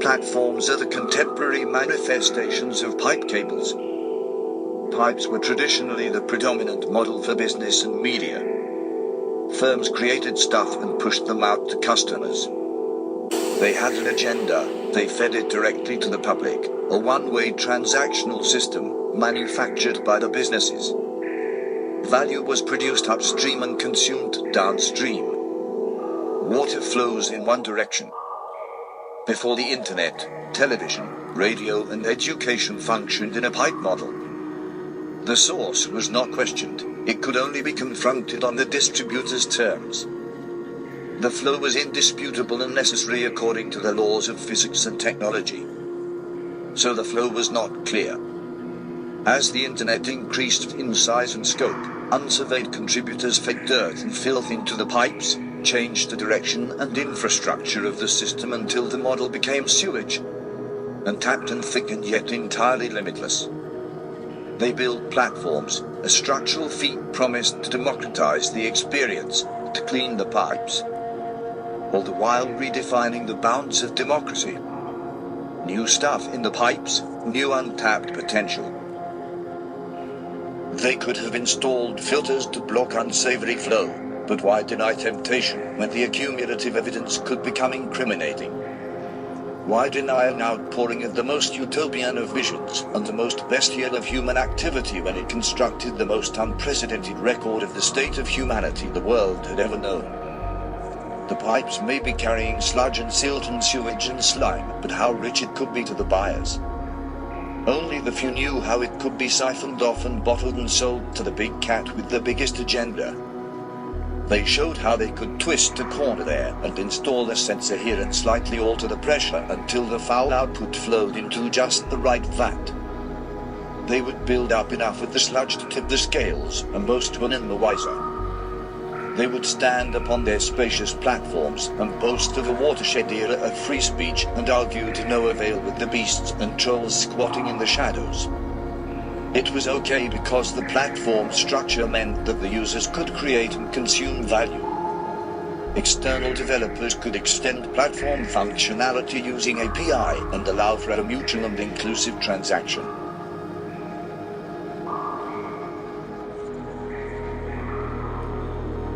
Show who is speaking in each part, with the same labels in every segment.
Speaker 1: Platforms are the contemporary manifestations of pipe cables. Pipes were traditionally the predominant model for business and media. Firms created stuff and pushed them out to customers. They had an agenda, they fed it directly to the public, a one-way transactional system, manufactured by the businesses. Value was produced upstream and consumed downstream. Water flows in one direction. Before the internet, television, radio and education functioned in a pipe model. The source was not questioned, it could only be confronted on the distributor's terms. The flow was indisputable and necessary according to the laws of physics and technology. So the flow was not clear. As the internet increased in size and scope, unsurveyed contributors fed dirt and filth into the pipes, changed the direction and infrastructure of the system until the model became sewage, untapped and thick and yet entirely limitless. They built platforms, a structural feat promised to democratise the experience, to clean the pipes, all the while redefining the bounds of democracy. New stuff in the pipes, new untapped potential. They could have installed filters to block unsavoury flow, but why deny temptation when the accumulative evidence could become incriminating? Why deny an outpouring of the most utopian of visions and the most bestial of human activity when it constructed the most unprecedented record of the state of humanity the world had ever known? The pipes may be carrying sludge and silt and sewage and slime, but how rich it could be to the buyers. Only the few knew how it could be siphoned off and bottled and sold to the big cat with the biggest agenda. They showed how they could twist a corner there and install a sensor here and slightly alter the pressure until the foul output flowed into just the right vat. They would build up enough with the sludge to tip the scales, and most were none the wiser. They would stand upon their spacious platforms and boast of a watershed era of free speech and argue to no avail with the beasts and trolls squatting in the shadows. It was okay because the platform structure meant that the users could create and consume value. External developers could extend platform functionality using API and allow for a mutual and inclusive transaction.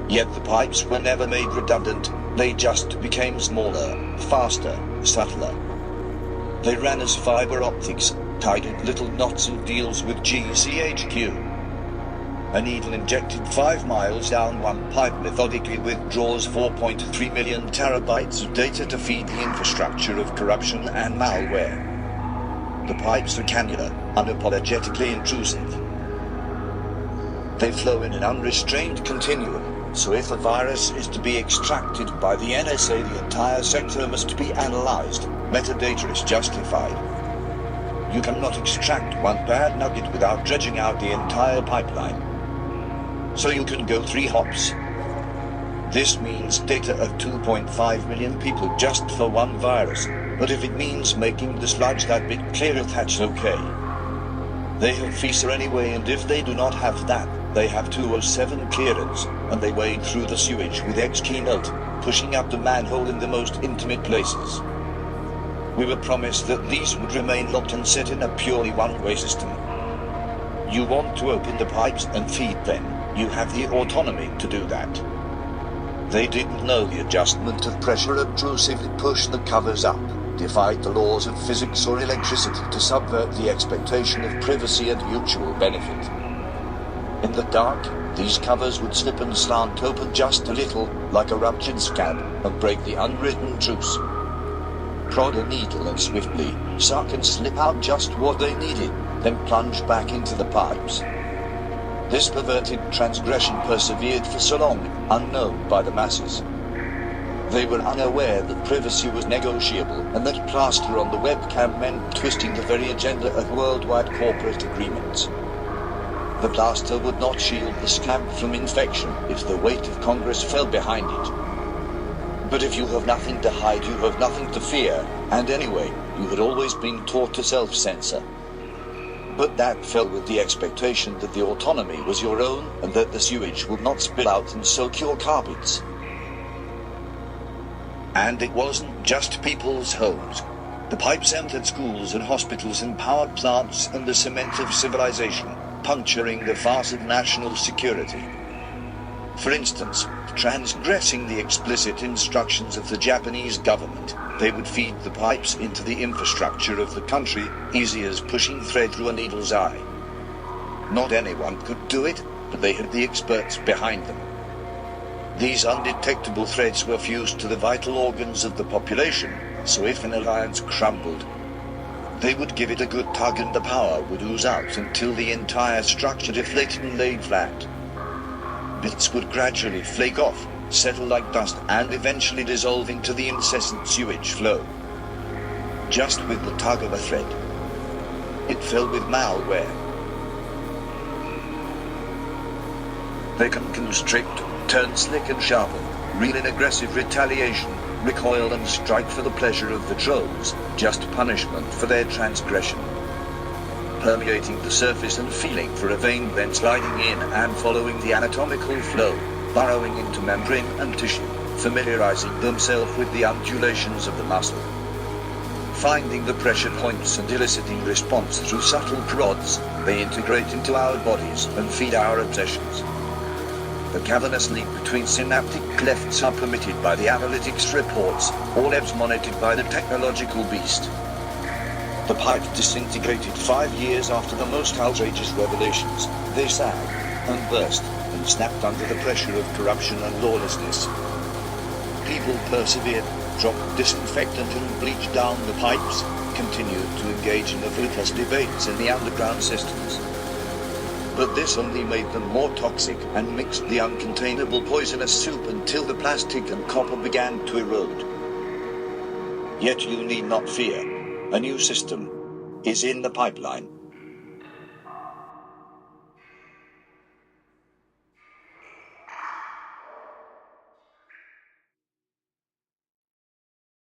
Speaker 1: Yet the pipes were never made redundant, they just became smaller, faster, subtler. They ran as fiber optics, tied in little knots and deals with GCHQ. A needle injected 5 miles down one pipe methodically withdraws 4.3 million terabytes of data to feed the infrastructure of corruption and malware. The pipes are cannula, unapologetically intrusive. They flow in an unrestrained continuum, so if a virus is to be extracted by the NSA, the entire sector must be analyzed. Metadata is justified. You cannot extract one bad nugget without dredging out the entire pipeline. So you can go 3 hops. This means data of 2.5 million people just for one virus, but if it means making the sludge that bit clearer, that's okay. They have FISA anyway, and if they do not have that, they have 207 clearance, and they wade through the sewage with X-Keynote, pushing up the manhole in the most intimate places. We were promised that these would remain locked and set in a purely one-way system. You want to open the pipes and feed them, you have the autonomy to do that. They didn't know the adjustment of pressure obtrusively pushed the covers up, defied the laws of physics or electricity to subvert the expectation of privacy and mutual benefit. In the dark, these covers would slip and slant open just a little, like a ruptured scab, and break the unwritten truce. Prod a needle and swiftly suck and slip out just what they needed, then plunge back into the pipes. This perverted transgression persevered for so long, unknown by the masses. They were unaware that privacy was negotiable and that plaster on the webcam meant twisting the very agenda of worldwide corporate agreements. The plaster would not shield the scab from infection if the weight of Congress fell behind it. But if you have nothing to hide, you have nothing to fear, and anyway, you had always been taught to self-censor. But that fell with the expectation that the autonomy was your own and that the sewage would not spill out and soak your carpets. And it wasn't just people's homes. The pipes entered schools and hospitals and power plants and the cement of civilization, puncturing the farce of national security. For instance, transgressing the explicit instructions of the Japanese government, they would feed the pipes into the infrastructure of the country, easy as pushing thread through a needle's eye. Not anyone could do it, but they had the experts behind them. These undetectable threads were fused to the vital organs of the population, so if an alliance crumbled, they would give it a good tug and the power would ooze out until the entire structure deflated and laid flat. Bits would gradually flake off, settle like dust, and eventually dissolve into the incessant sewage flow. Just with the tug of a thread. It filled with malware. They can constrict, turn slick and sharpen, reel in aggressive retaliation, recoil and strike for the pleasure of the trolls, just punishment for their transgression. Permeating the surface and feeling for a vein, then sliding in and following the anatomical flow, burrowing into membrane and tissue, familiarizing themselves with the undulations of the muscle. Finding the pressure points and eliciting response through subtle prods, they integrate into our bodies and feed our obsessions. The cavernous leak between synaptic clefts are permitted by the analytics reports, all EBs monitored by the technological beast. The pipe disintegrated 5 years after the most outrageous revelations. They sagged, and burst, and snapped under the pressure of corruption and lawlessness. People persevered, dropped disinfectant and bleached down the pipes, continued to engage in the fruitless debates in the underground systems. But this only made them more toxic and mixed the uncontainable poisonous soup until the plastic and copper began to erode. Yet you need not fear. A new system is in the pipeline.